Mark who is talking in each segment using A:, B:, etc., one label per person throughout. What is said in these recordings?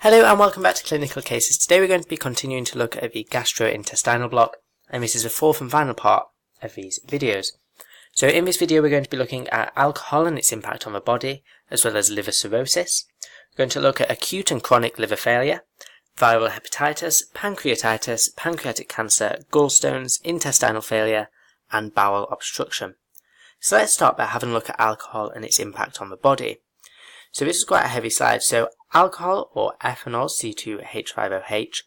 A: Hello and welcome back to Clinical Cases. Today we're going to be continuing to look at the gastrointestinal block, and this is the fourth and final part of these videos. So in this video we're going to be looking at alcohol and its impact on the body, as well as liver cirrhosis. We're going to look at acute and chronic liver failure, viral hepatitis, pancreatitis, pancreatic cancer, gallstones, intestinal failure, and bowel obstruction. So let's start by having a look at alcohol and its impact on the body. So this is quite a heavy slide. So alcohol, or ethanol, C2H5OH,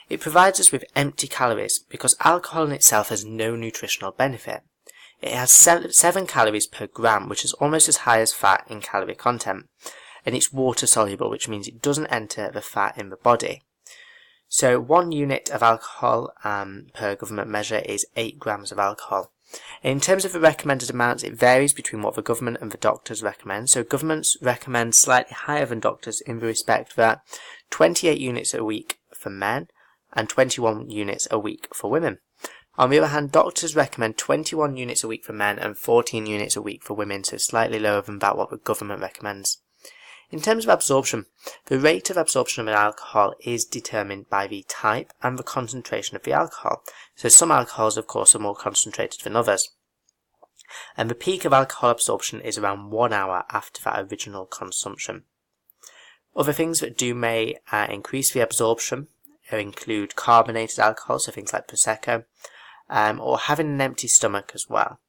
A: it provides us with empty calories because alcohol in itself has no nutritional benefit. It has 7 calories per gram, which is almost as high as fat in calorie content. And it's water soluble, which means it doesn't enter the fat in the body. So 1 unit of alcohol per government measure is 8 grams of alcohol. In terms of the recommended amounts, it varies between what the government and the doctors recommend. So governments recommend slightly higher than doctors in the respect that 28 units a week for men and 21 units a week for women. On the other hand, doctors recommend 21 units a week for men and 14 units a week for women, so slightly lower than that what the government recommends. In terms of absorption, the rate of absorption of alcohol is determined by the type and the concentration of the alcohol. So some alcohols, of course, are more concentrated than others. And the peak of alcohol absorption is around 1 hour after that original consumption. Other things that may increase the absorption include carbonated alcohol, so things like Prosecco, or having an empty stomach as well.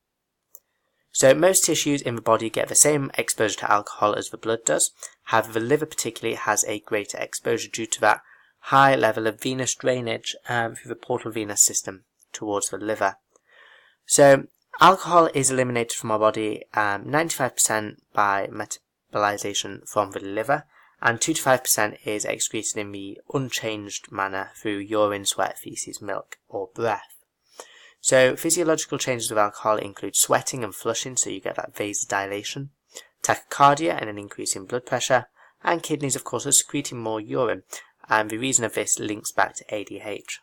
A: So most tissues in the body get the same exposure to alcohol as the blood does. However, the liver particularly has a greater exposure due to that high level of venous drainage through the portal venous system towards the liver. So alcohol is eliminated from our body 95% by metabolization from the liver, and 2 to 5% is excreted in the unchanged manner through urine, sweat, feces, milk, or breath. So physiological changes of alcohol include sweating and flushing, so you get that vasodilation, tachycardia and an increase in blood pressure, and kidneys, of course, are secreting more urine, and the reason of this links back to ADH.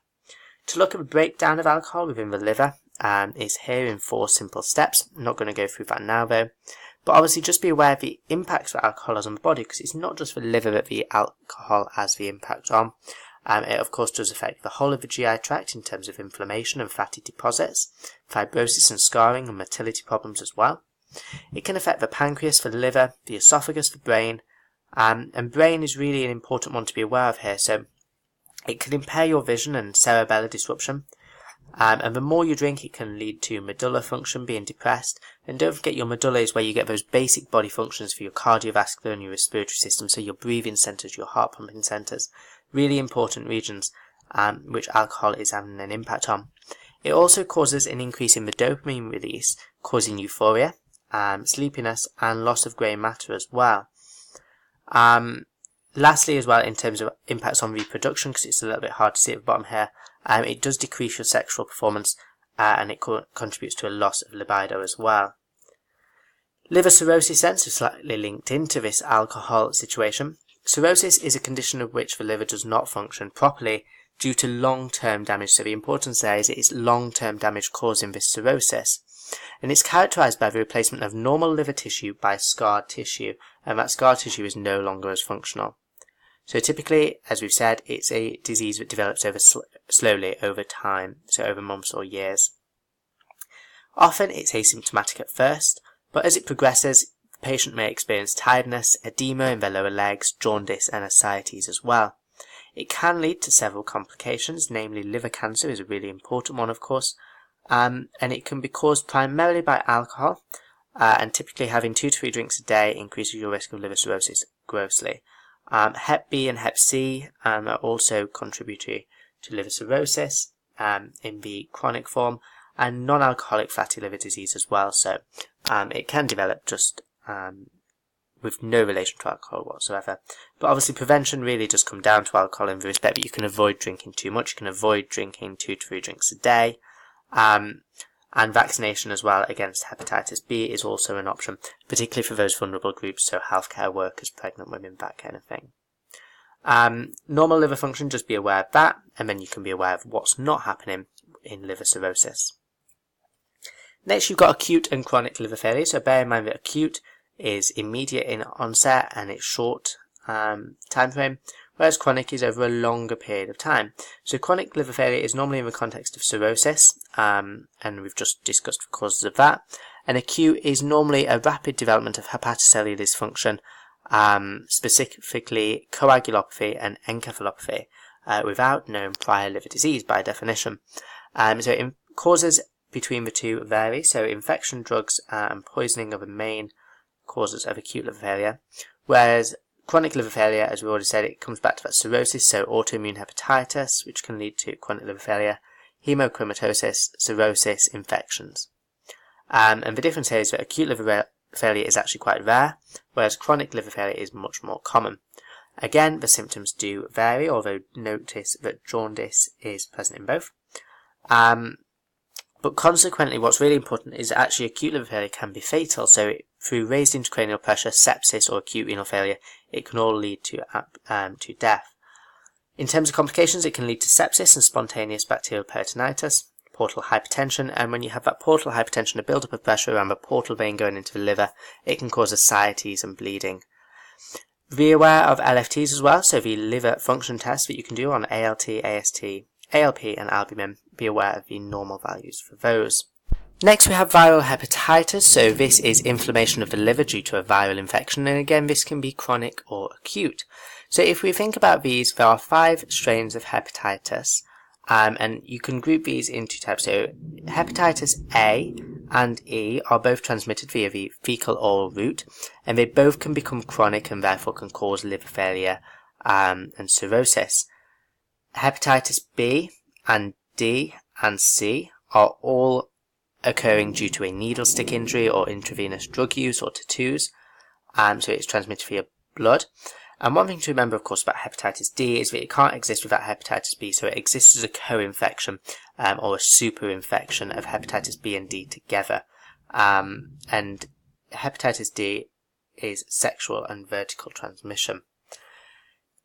A: To look at the breakdown of alcohol within the liver is here in 4 simple steps. I'm not going to go through that now though, but obviously just be aware of the impacts that alcohol has on the body, because it's not just the liver that the alcohol has the impact on. It of course does affect the whole of the GI tract in terms of inflammation and fatty deposits, fibrosis and scarring and motility problems as well. It can affect the pancreas, the liver, the esophagus, the brain, and brain is really an important one to be aware of here. So it can impair your vision and cerebellar disruption, and the more you drink it can lead to medulla function being depressed. And don't forget, your medulla is where you get those basic body functions for your cardiovascular and your respiratory system, so your breathing centres, your heart pumping centres. Really important regions which alcohol is having an impact on. It also causes an increase in the dopamine release, causing euphoria, sleepiness, and loss of grey matter as well. Lastly, as well, in terms of impacts on reproduction, because it's a little bit hard to see at the bottom here, it does decrease your sexual performance, and it contributes to a loss of libido as well. Liver cirrhosis then, so slightly linked into this alcohol situation. Cirrhosis is a condition of which the liver does not function properly due to long-term damage. So the importance there is it's long-term damage causing this cirrhosis. And it's characterized by the replacement of normal liver tissue by scarred tissue, and that scarred tissue is no longer as functional. So typically, as we've said, it's a disease that develops slowly over time, so over months or years. Often it's asymptomatic at first, but as it progresses, the patient may experience tiredness, edema in their lower legs, jaundice and ascites as well. It can lead to several complications, namely liver cancer is a really important one, of course, and it can be caused primarily by alcohol, and typically having 2 to 3 drinks a day increases your risk of liver cirrhosis grossly. Hep B and Hep C are also contributory to liver cirrhosis in the chronic form, and non-alcoholic fatty liver disease as well, so it can develop just with no relation to alcohol whatsoever. But obviously prevention really does come down to alcohol in the respect that you can avoid drinking too much, you can avoid drinking 2 to 3 drinks a day, and vaccination as well against hepatitis B is also an option, particularly for those vulnerable groups, so healthcare workers, pregnant women, that kind of thing. Normal liver function, just be aware of that, and then you can be aware of what's not happening in liver cirrhosis. Next, you've got acute and chronic liver failure. So bear in mind that acute is immediate in onset and it's short time frame, whereas chronic is over a longer period of time. So chronic liver failure is normally in the context of cirrhosis, and we've just discussed the causes of that. And acute is normally a rapid development of hepatocellular dysfunction, specifically coagulopathy and encephalopathy, without known prior liver disease by definition. Causes between the two vary, so infection, drugs, and poisoning are the main causes of acute liver failure, whereas chronic liver failure, as we already said, it comes back to that cirrhosis, so autoimmune hepatitis, which can lead to chronic liver failure, hemochromatosis, cirrhosis, infections. And the difference here is that acute liver failure is actually quite rare, whereas chronic liver failure is much more common. Again, the symptoms do vary, although notice that jaundice is present in both. But consequently, what's really important is that actually acute liver failure can be fatal, so through raised intracranial pressure, sepsis, or acute renal failure, it can all lead to death. In terms of complications, it can lead to sepsis and spontaneous bacterial peritonitis, portal hypertension, and when you have that portal hypertension, a buildup of pressure around the portal vein going into the liver, it can cause ascites and bleeding. Be aware of LFTs as well, so the liver function test that you can do on ALT, AST, ALP and albumin. Be aware of the normal values for those. Next we have viral hepatitis, so this is inflammation of the liver due to a viral infection, and again this can be chronic or acute. So if we think about these, there are 5 strains of hepatitis, and you can group these into types. So hepatitis A and E are both transmitted via the fecal-oral route, and they both can become chronic and therefore can cause liver failure and cirrhosis. Hepatitis B and D and C are all occurring due to a needle stick injury or intravenous drug use or tattoos, so it's transmitted via blood. And one thing to remember, of course, about hepatitis D is that it can't exist without hepatitis B, so it exists as a co-infection or a super-infection of hepatitis B and D together. And hepatitis D is sexual and vertical transmission.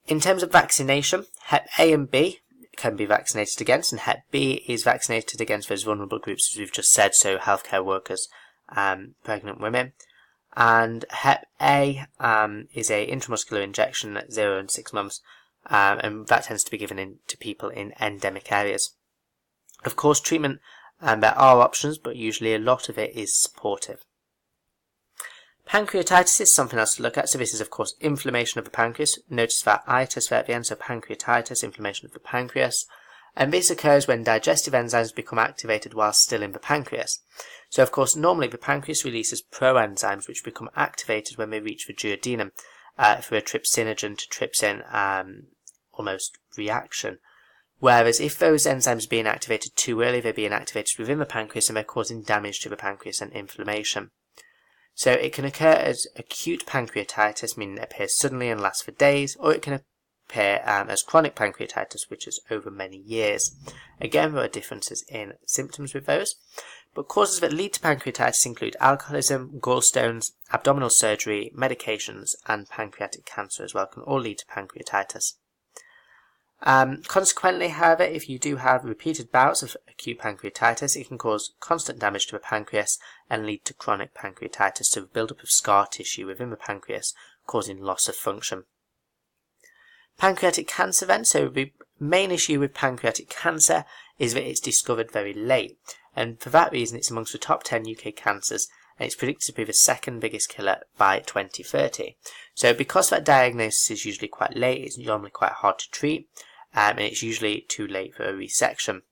A: In terms of vaccination, Hep A and B can be vaccinated against, and Hep B is vaccinated against those vulnerable groups, as we've just said, so healthcare workers, pregnant women. And Hep A is a intramuscular injection at 0 and 6 months, and that tends to be given to people in endemic areas. Of course, treatment, there are options, but usually a lot of it is supportive. Pancreatitis is something else to look at, so this is of course inflammation of the pancreas. Notice that itis there at the end, so pancreatitis, inflammation of the pancreas. And this occurs when digestive enzymes become activated while still in the pancreas. So of course normally the pancreas releases proenzymes which become activated when they reach the duodenum through a trypsinogen to trypsin almost reaction. Whereas if those enzymes are being activated too early, they're being activated within the pancreas and they're causing damage to the pancreas and inflammation. So it can occur as acute pancreatitis, meaning it appears suddenly and lasts for days, or it can appear as chronic pancreatitis, which is over many years. Again, there are differences in symptoms with those, but causes that lead to pancreatitis include alcoholism, gallstones, abdominal surgery, medications, and pancreatic cancer as well can all lead to pancreatitis. Consequently, however, if you do have repeated bouts of acute pancreatitis, it can cause constant damage to the pancreas and lead to chronic pancreatitis, so the buildup of scar tissue within the pancreas, causing loss of function. Pancreatic cancer then, so the main issue with pancreatic cancer is that it's discovered very late, and for that reason it's amongst the top 10 UK cancers, and it's predicted to be the second biggest killer by 2030. So because that diagnosis is usually quite late, it's normally quite hard to treat, and it's usually too late for a resection.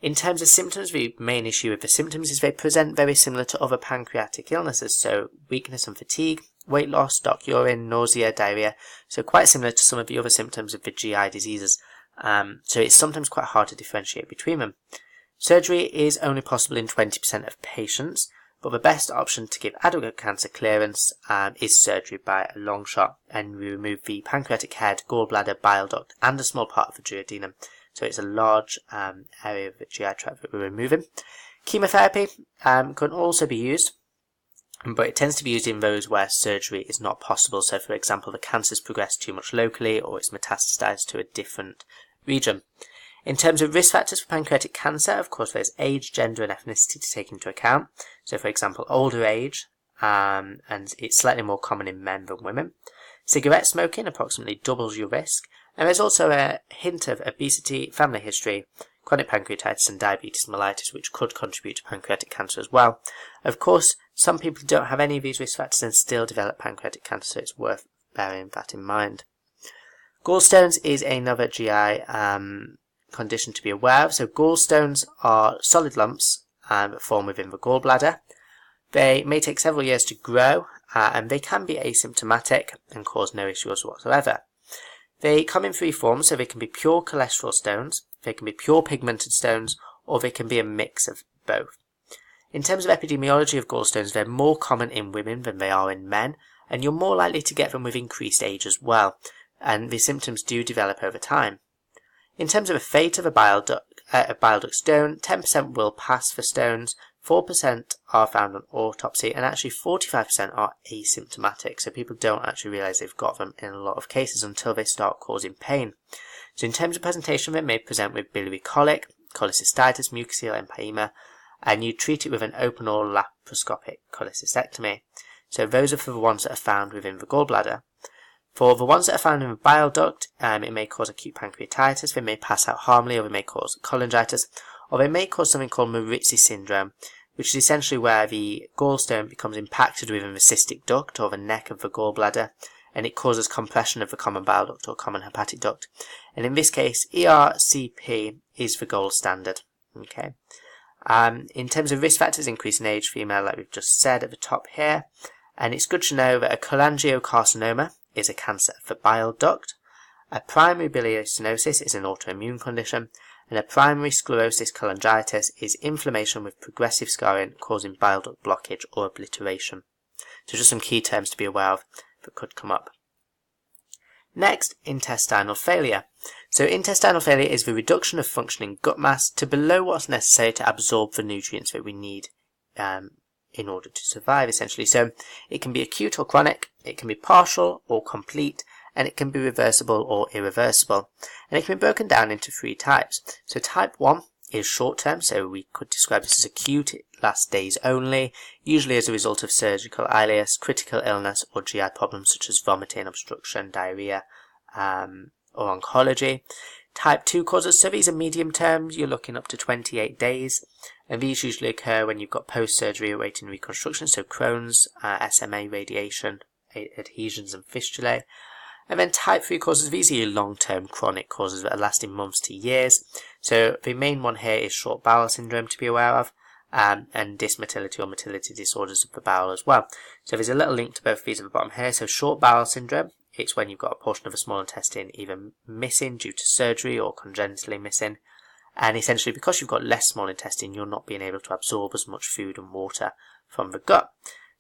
A: In terms of symptoms, the main issue with the symptoms is they present very similar to other pancreatic illnesses, so weakness and fatigue, weight loss, dark urine, nausea, diarrhea, so quite similar to some of the other symptoms of the GI diseases, so it's sometimes quite hard to differentiate between them. Surgery is only possible in 20% of patients, but the best option to give adequate cancer clearance is surgery by a long shot, and we remove the pancreatic head, gallbladder, bile duct, and a small part of the duodenum. So it's a large area of the GI tract that we're removing. Chemotherapy can also be used, but it tends to be used in those where surgery is not possible. So for example, the cancer's progressed too much locally, or it's metastasized to a different region. In terms of risk factors for pancreatic cancer, of course, there's age, gender, and ethnicity to take into account. So, for example, older age, and it's slightly more common in men than women. Cigarette smoking approximately doubles your risk, and there's also a hint of obesity, family history, chronic pancreatitis and diabetes mellitus, which could contribute to pancreatic cancer as well. Of course, some people don't have any of these risk factors and still develop pancreatic cancer, so it's worth bearing that in mind. Gallstones is another GI condition to be aware of. So gallstones are solid lumps that form within the gallbladder. They may take several years to grow, and they can be asymptomatic and cause no issues whatsoever. They come in three forms, so they can be pure cholesterol stones, they can be pure pigmented stones, or they can be a mix of both. In terms of epidemiology of gallstones, they're more common in women than they are in men, and you're more likely to get them with increased age as well, and the symptoms do develop over time. In terms of the fate of a bile duct stone, 10% will pass for stones, 4% are found on autopsy, and actually 45% are asymptomatic, so people don't actually realise they've got them in a lot of cases until they start causing pain. So in terms of presentation, they may present with biliary colic, cholecystitis, mucosal empyema, and you treat it with an open or laparoscopic cholecystectomy. So those are for the ones that are found within the gallbladder. For the ones that are found in the bile duct, it may cause acute pancreatitis, they may pass out harmlessly, or they may cause cholangitis, or they may cause something called Moritzi syndrome, which is essentially where the gallstone becomes impacted within the cystic duct or the neck of the gallbladder, and it causes compression of the common bile duct or common hepatic duct. And in this case, ERCP is the gold standard. Okay. In terms of risk factors, increase in age, female, like we've just said at the top here, and it's good to know that a cholangiocarcinoma is a cancer of the bile duct, a primary biliary stenosis is an autoimmune condition, and a primary sclerosis cholangitis is inflammation with progressive scarring causing bile duct blockage or obliteration. So just some key terms to be aware of that could come up. Next, intestinal failure. So intestinal failure is the reduction of functioning gut mass to below what's necessary to absorb the nutrients that we need in order to survive, essentially. So it can be acute or chronic, it can be partial or complete, and it can be reversible or irreversible. And it can be broken down into three types. So type 1 is short-term, so we could describe this as acute, it lasts days only, usually as a result of surgical ileus, critical illness, or GI problems such as vomiting, obstruction, diarrhea, or oncology. Type 2 causes, so these are medium term, you're looking up to 28 days, and these usually occur when you've got post-surgery awaiting reconstruction, so Crohn's, SMA, radiation, adhesions and fistulae. And then type 3 causes, these are your long-term chronic causes that are lasting months to years. So the main one here is short bowel syndrome to be aware of, and dysmotility or motility disorders of the bowel as well. So there's a little link to both of these at the bottom here. So short bowel syndrome, it's when you've got a portion of the small intestine either missing due to surgery or congenitally missing. And essentially because you've got less small intestine, you're not being able to absorb as much food and water from the gut.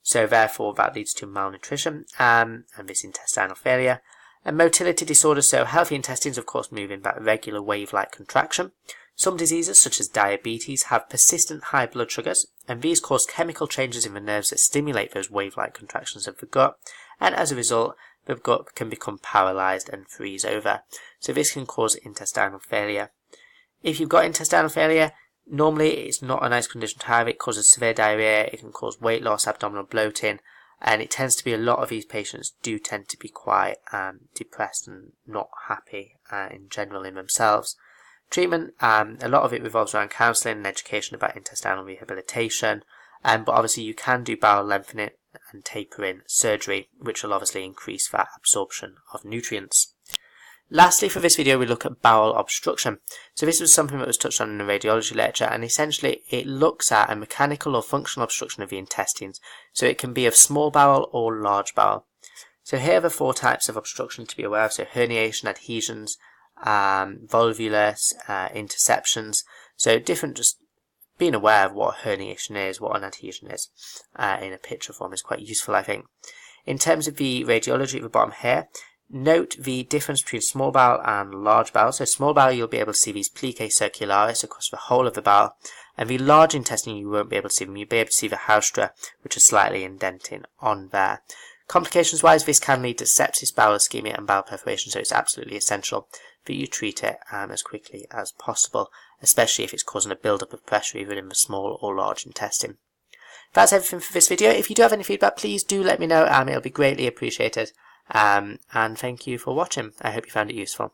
A: So therefore that leads to malnutrition and this intestinal failure. And motility disorders, so healthy intestines of course move in that regular wave-like contraction. Some diseases such as diabetes have persistent high blood sugars, and these cause chemical changes in the nerves that stimulate those wave-like contractions of the gut, and as a result the gut can become paralysed and freeze over. So this can cause intestinal failure. If you've got intestinal failure, normally it's not a nice condition to have. It causes severe diarrhea, it can cause weight loss, abdominal bloating, and it tends to be a lot of these patients do tend to be quite depressed and not happy in general in themselves. Treatment, a lot of it revolves around counselling and education about intestinal rehabilitation, but obviously you can do bowel lengthening and tapering surgery, which will obviously increase that absorption of nutrients. Lastly, for this video, we look at bowel obstruction. So this was something that was touched on in a radiology lecture, and essentially it looks at a mechanical or functional obstruction of the intestines. So it can be of small bowel or large bowel. So here are the four types of obstruction to be aware of. So herniation, adhesions, volvulus, interceptions. So different, just being aware of what a herniation is, what an adhesion is, in a picture form is quite useful, I think. In terms of the radiology at the bottom here, note the difference between small bowel and large bowel. So small bowel, you'll be able to see these plicae circularis across the whole of the bowel, and the large intestine you won't be able to see them. You'll be able to see the haustra, which is slightly indenting on there. Complications wise, this can lead to sepsis, bowel ischemia and bowel perforation, so it's absolutely essential that you treat it as quickly as possible, especially if it's causing a build-up of pressure either in the small or large intestine. That's everything for this video. If you do have any feedback, please do let me know, it'll be greatly appreciated. And thank you for watching. I hope you found it useful.